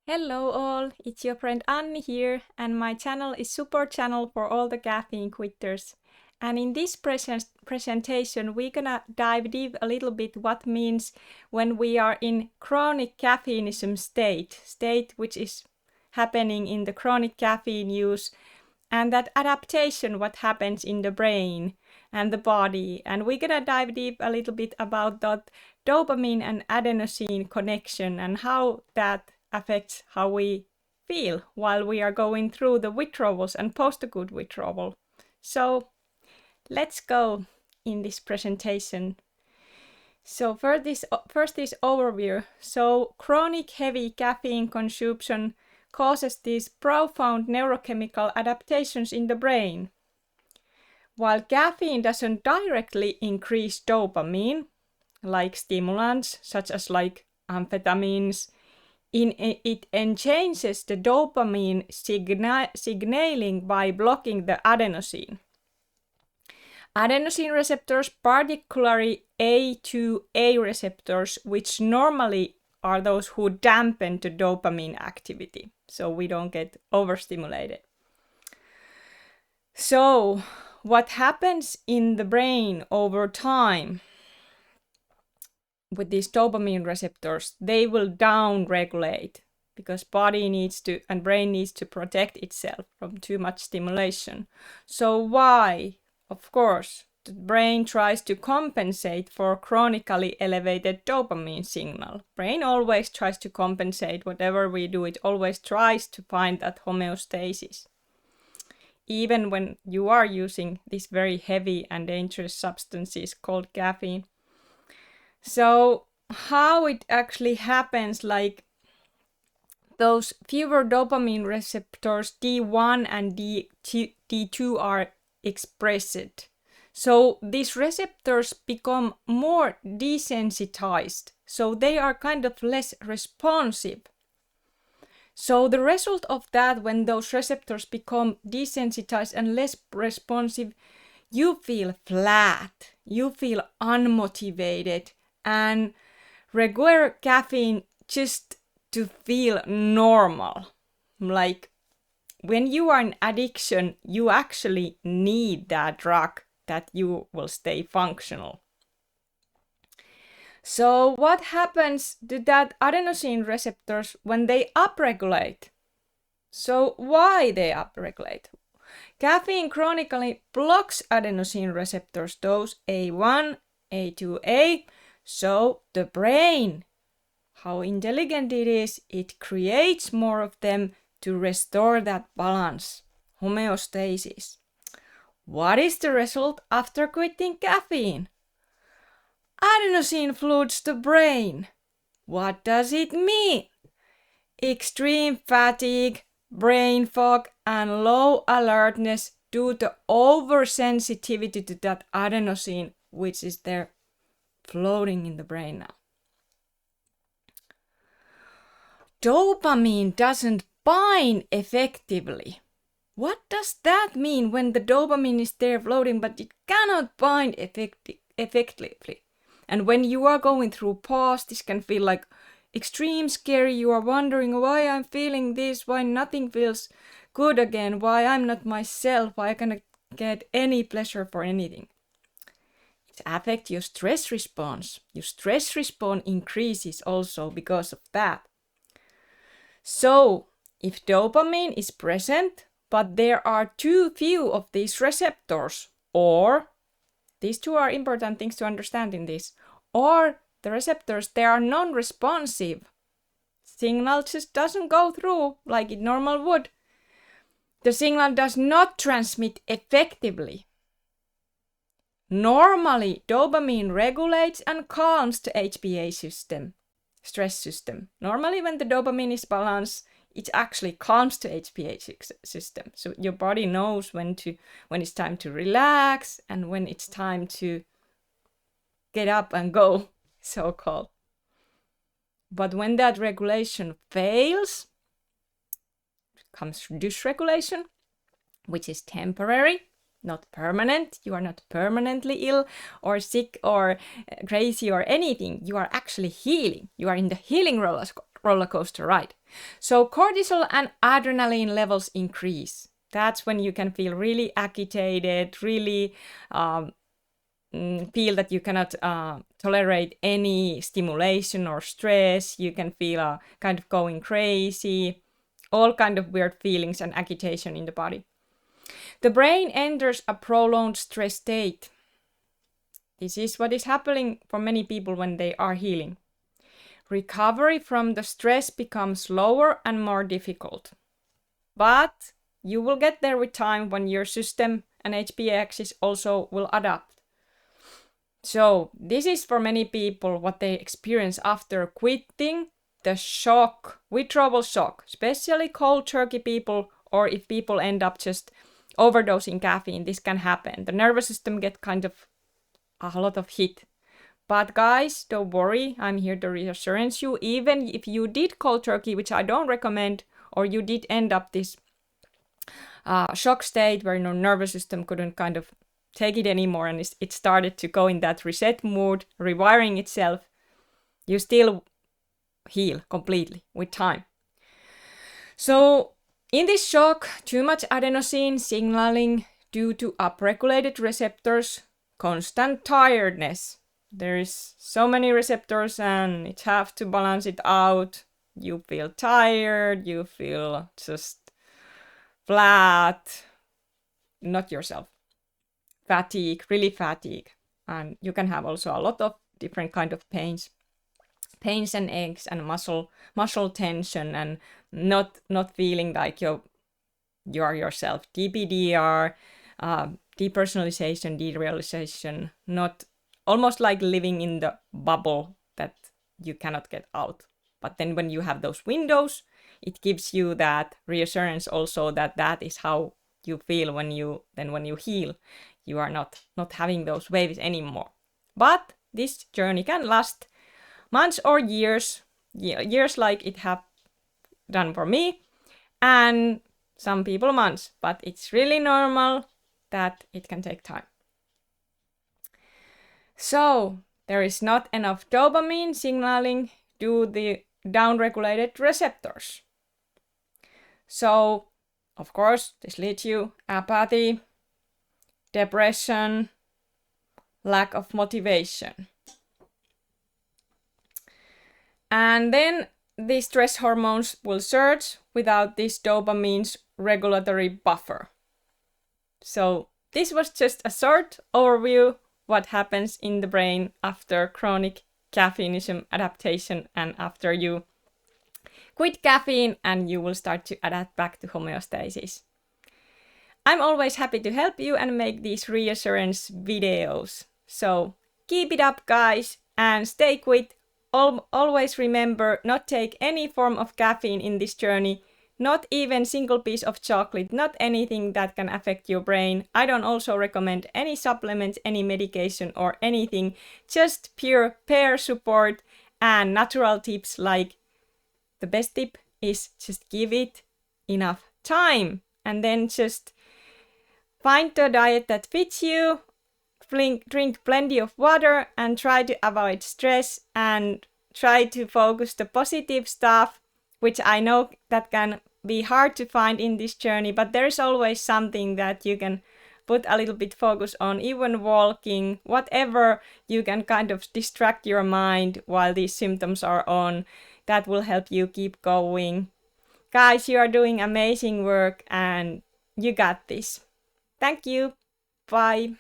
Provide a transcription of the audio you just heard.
Hello all, it's your friend Anni here, and my channel is support channel for all the caffeine quitters. And in this presentation, we're gonna dive deep a little bit what means when we are in chronic caffeineism state which is happening in the chronic caffeine use, and that adaptation, what happens in the brain and the body. And we're gonna dive deep a little bit about that dopamine and adenosine connection and how that affects how we feel while we are going through the withdrawals and post-acute withdrawal. So let's go in this presentation. So first this overview. So chronic heavy caffeine consumption causes these profound neurochemical adaptations in the brain. While caffeine doesn't directly increase dopamine, like stimulants such as like amphetamines, it enhances the dopamine signaling by blocking the adenosine. Adenosine receptors, particularly A2A receptors, which normally are those who dampen the dopamine activity, so we don't get overstimulated. So, what happens in the brain over time with these dopamine receptors? They will down-regulate because body needs to and brain needs to protect itself from too much stimulation. So why? Of course, the brain tries to compensate for chronically elevated dopamine signal. Brain always tries to compensate whatever we do. It always tries to find that homeostasis. Even when you are using these very heavy and dangerous substances called caffeine. So how it actually happens, like those fewer dopamine receptors D1 and D2 are expressed. So these receptors become more desensitized. So they are kind of less responsive. So the result of that, when those receptors become desensitized and less responsive, you feel flat, you feel unmotivated, and require caffeine just to feel normal. Like when you are in addiction, you actually need that drug that you will stay functional. So what happens to that adenosine receptors when they upregulate? So why they upregulate? Caffeine chronically blocks adenosine receptors, those A1, A2A. So the brain, how intelligent it is, it creates more of them to restore that balance, homeostasis. What is the result after quitting caffeine? Adenosine floods the brain. What does it mean? Extreme fatigue, brain fog, and low alertness due to oversensitivity to that adenosine, which is there floating in the brain now. Dopamine doesn't bind effectively. What does that mean when the dopamine is there floating, but it cannot bind effectively? And when you are going through pause, this can feel like extreme scary. You are wondering why I'm feeling this, why nothing feels good again, why I'm not myself, why I cannot get any pleasure for anything. It affects your stress response. Your stress response increases also because of that. So, if dopamine is present, but there are too few of these receptors, or these two are important things to understand in this, or the receptors, they are non-responsive. Signal just doesn't go through like it normally would. The signal does not transmit effectively. Normally, dopamine regulates and calms the HPA system, stress system. Normally, when the dopamine is balanced, it actually calms the HPA system. So your body knows when it's time to relax and when it's time to get up and go, so-called. But when that regulation fails, comes dysregulation, which is temporary, not permanent. You are not permanently ill or sick or crazy or anything. You are actually healing. You are in the healing roller coaster ride. So cortisol and adrenaline levels increase. That's when you can feel really agitated, really feel that you cannot tolerate any stimulation or stress. You can feel kind of going crazy, all kind of weird feelings and agitation in the body. The brain enters a prolonged stress state. This is what is happening for many people when they are healing. Recovery from the stress becomes slower and more difficult. But you will get there with time when your system and HPA axis also will adapt. So this is for many people what they experience after quitting the shock, withdrawal shock, especially cold turkey people, or if people end up just overdosing caffeine, this can happen. The nervous system get kind of a lot of hit. But guys, don't worry, I'm here to reassure you. Even if you did cold turkey, which I don't recommend, or you did end up this shock state where your nervous system couldn't kind of take it anymore and it started to go in that reset mood, rewiring itself, you still heal completely with time. So in this shock, too much adenosine signaling due to upregulated receptors, constant tiredness. There is so many receptors and it have to balance it out. You feel tired, you feel just flat, not yourself. Fatigue, really fatigue. And you can have also a lot of different kind of pains and aches and muscle tension and not feeling like you are yourself. DPDR, depersonalization, derealization, not almost like living in the bubble that you cannot get out. But then when you have those windows, it gives you that reassurance also that that is how you feel when you heal. You are not having those waves anymore. But this journey can last months or years like it have done for me, and some people months, but it's really normal that it can take time. So there is not enough dopamine signaling due to the downregulated receptors. So of course this leads to apathy, depression, lack of motivation. And then the stress hormones will surge without this dopamine's regulatory buffer. So this was just a short overview what happens in the brain after chronic caffeineism adaptation and after you quit caffeine and you will start to adapt back to homeostasis. I'm always happy to help you and make these reassurance videos. So keep it up, guys, and stay quit. Always remember, not take any form of caffeine in this journey, not even single piece of chocolate, not anything that can affect your brain. I don't also recommend any supplements, any medication or anything, just pure peer support and natural tips. Like the best tip is just give it enough time and then just find the diet that fits you, drink plenty of water and try to avoid stress and try to focus the positive stuff, which I know that can be hard to find in this journey, but there's always something that you can put a little bit focus on, even walking, whatever you can kind of distract your mind while these symptoms are on, that will help you keep going. Guys, you are doing amazing work and you got this. Thank you. Bye.